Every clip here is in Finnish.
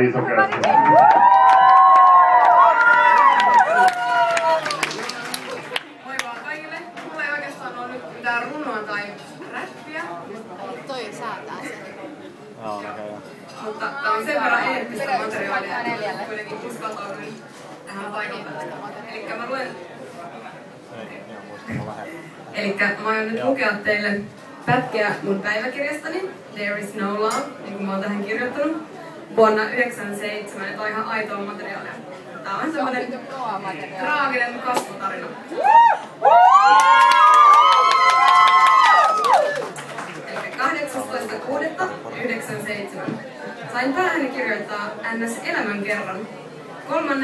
iso käsi. Moi vaan kaikille. Mulla ei oikeastaan ole nyt mitään runoa tai räppiä. Toi säätää sen. Joo, okei. Mutta tää on sen verran eeppistä materiaalia, että kuitenkin uskaltauduin tähän paikan päälle. Elikkä mä luen... Elikkä mä aion nyt lukea teille pätkiä mun päiväkirjastani, There is no love, niin kuin mä oon tähän kirjoittanut, vuonna 1997, että on ihan aitoa materiaalia. Tää on semmonen traaginen kasvutarina. Elikkä 18.6.1997 sain päähäni kirjoittaa NS elämän kerran. 3.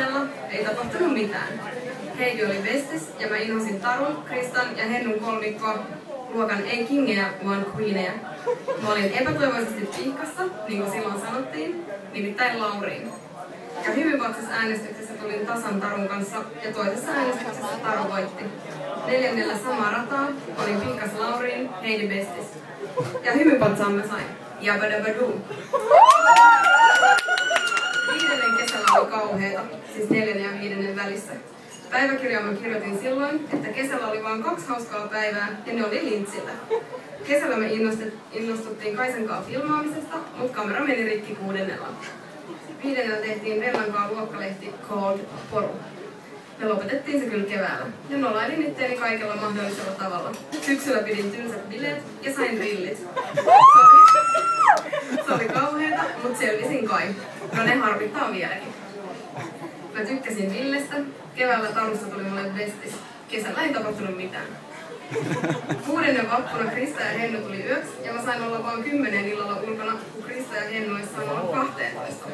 ei tapahtunut mitään. Heidi oli bestis ja mä inhosin Tarun, Kristan ja Hennun kolmikkoa, luokan ei kingejä, vaan queenejä. Mä olin epätoivoisesti pihkassa, niin kuin silloin sanottiin, nimittäin Lauriin. Ja hyvinvoiksessa äänestyksessä tulin tasan Tarun kanssa ja toisessa äänestyksessä Taru voitti. 4. samaa rataa, olin pihkas Lauriin, Heidi bestis. Ja hyvinvoitsaan mä sain. Jabadabadoo. 5. kesällä oli kauheeta, siis 4. ja 5. välissä. Päiväkirjaa mä kirjoitin silloin, että kesällä oli vain 2 hauskaa päivää ja ne oli lintsillä. Kesällä me innostuttiin Kaisenkaan filmaamisesta, mutta kamera meni rikki 6. 5. tehtiin Vellankaan luokkalehti Called Poru. Me lopetettiin se kyllä keväällä ja nolailin itteeni kaikella mahdollisella tavalla. Syksyllä pidin tylsät bileet ja sain rillit. Se oli kauheeta, mutta selvisin kai. No ne harvittaa vieläkin. Mä tykkäsin Villestä. Keväällä Tarussa tuli mulle bestis. Kesällä ei tapahtunut mitään. 6. vappuna Krista ja Hennu tuli yöksi ja mä sain olla vaan 10 illalla ulkona, kun Krista ja Hennu olisi saanut olla 12.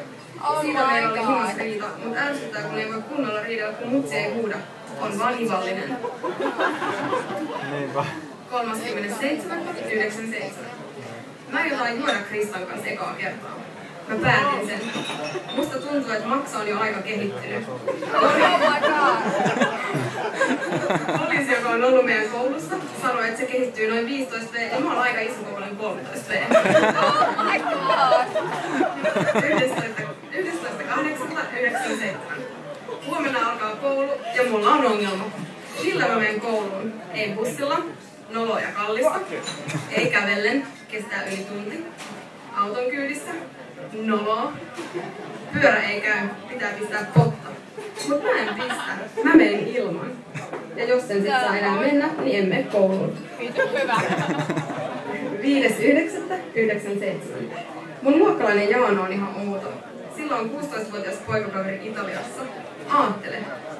Siitä meillä oli himas riita, mutta ärsyttää kun ei voi kunnolla riidellä, kun mutsi ei huuda. On vaan ivallinen. 30.7.97. Mä jotain juoda Kristan kanssa ekaa kertaa. Mä päätin sen. Musta tuntuu, että Maksa on jo aika kehittynyt. Poliisi, joka on ollut meidän koulussa, sanoi, että se kehittyy noin 15 V ja mä oon aika isokokoinen 13 V. 11.8.97. Huomenna alkaa koulu ja mulla on ongelma. Millä mä menen kouluun? Ei bussilla, noloa ja kallista. Ei kävellen, kestää yli tunti. Auton kyydissä. Noloa. Pyörä ei käy, pitää pistää potta. Mut mä en pistä, mä menen ilman. Ja jos sen sit saa enää mennä, niin en mene kouluun. 5.9.97. Mun luokkalainen Jaana on ihan outo. Sillä on 16-vuotias poikakaveri Italiassa. Aattele,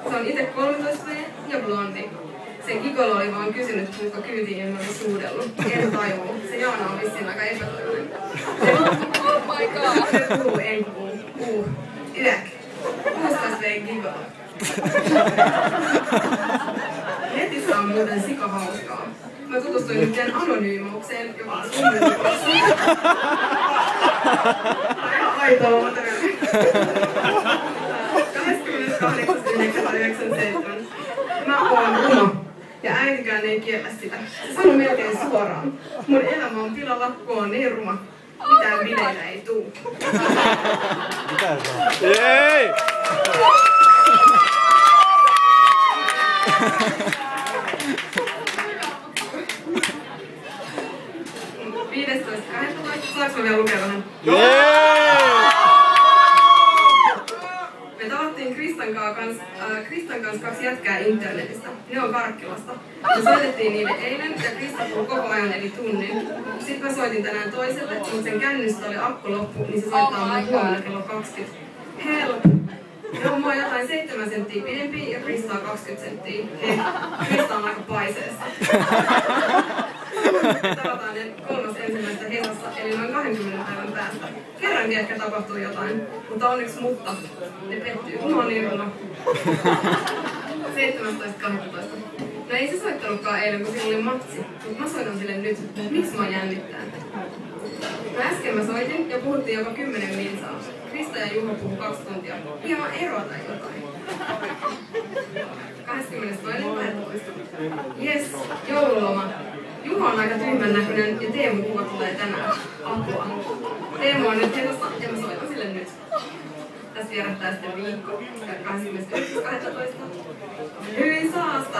se on ite 13 V ja blondi. Sen gigolo oli vaan kysynyt, kuinka kyytiin en oli suudellut. En tajuu. Se Jaana on vissiin aika epätoivoinen. Oh my god! Se puhuu enkuu. Yäk. 16 V gigolo. Netissä on muuten sika hauskaa. Mä tutustuin nyt teidän anonyymaukseen, joka on sun myyntissä. Aivan aitoa materiaalia. 28.9.97. Mä oon ruma. Ja äitikään ei kiellä sitä. Se sanoi melkein suoraan. Mun elämä on pilalla, kun on niin ruma. Mitään bileillä ei tuu. Mitä se on? Jei! 15.12. Saanko vielä lukea vähän? Me tavattiin Kristan kanssa 2 jätkää internetistä. Ne on Karkkilasta. Me soitettiin niille eilen ja Krista puhui koko ajan eli tunnin. Sitten mä soitin tänään toiselle, mutta sen kännystä oli akku loppu, niin se soittaa mulle huomenna kello 20. Help! Ne on mua jotain 7 senttiä pidempi ja Krista on 20 senttiä. Hei, Krista on aika paiseessa. Tavataan ne 3.1. heinässä, eli noin 20 päivän päästä. Kerrankin ehkä tapahtuu jotain, mutta onneksi ne pettyy, kun mä oon niin runa. 17.12. No ei se soittanutkaan eilen, kun sillä oli matsi, mutta mä soitan sille nyt. Miksi mä jännittää? No äsken mä soitin ja puhuttiin jopa 10 minsaa. Krista ja Juho puhuu 2 tuntia. Hieman eroa tai jotain. 22.12. Jes, joululoma. Juho on aika tyhmän näköinen ja Teemun kuva tulee tänään. Apua. Teemu on nyt henossa ja mä soitan sille nyt. Tästä vierähtää sitten viikko, 29.12. Hyi saasta!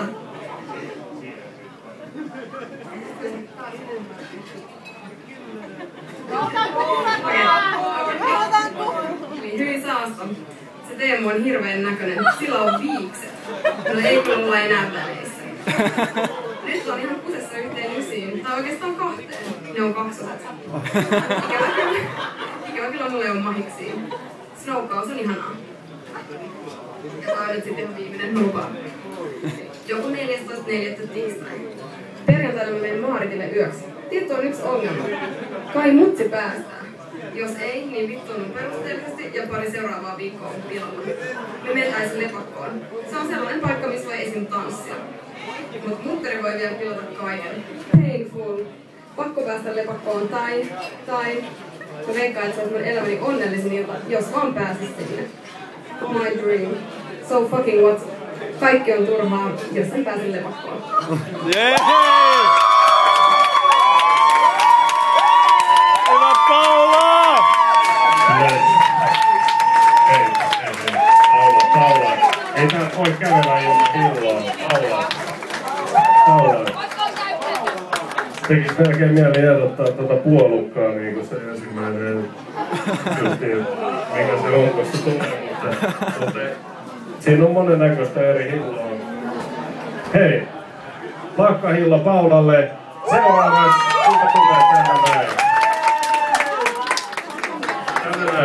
Niin, hyi saasta. Se Teemu on hirveän näköinen. Sillä on viikset. Mutta ei kyllä olla enää väleissä. Nyt on ihan kusessa yhteen ysiin. Tai oikeastaan kahteen. Ne on kaksoset. Ikävä kyllä mulla ei ole mahiksiin. Snowkaus on ihanaa. Ja tää on nyt sitten ihan viimeinen lupa. Joku 14.4. tiistai. Perjantaina mä menen Maaritille yöksi. Tietty on yksi ongelma. Kai mutsi päästää. Jos ei, niin vittuun perusteellisesti ja pari seuraavaa viikkoa on pilalla. Me mentäisiin lepakkoon. Se on sellainen paikka, missä voi esim. Tanssia. Mut mutteri voi vielä pilata kaiken. Painful. Pakko päästä lepakkoon tai mä veikkaan, että se on mun elämäni onnellisin ilta, jos vaan pääsis sinne. My dream. So fucking what? Kaikki on turhaa, jos en pääse lepakkoon. Jee! Hyvä Paula! Hei. Paula. Ei tää voi kävellä ilman hilloa. Paula. Tekis melkein mieli ehdottaa tuota puolukkaa niinku se ensimmäinen justiin, mikä se runkossa tulee, mutta siinä on monennäköistä eri hilloa. Hei, Lakkahilla Paulalle. Seuraavaksi kuka tulee tänne näin?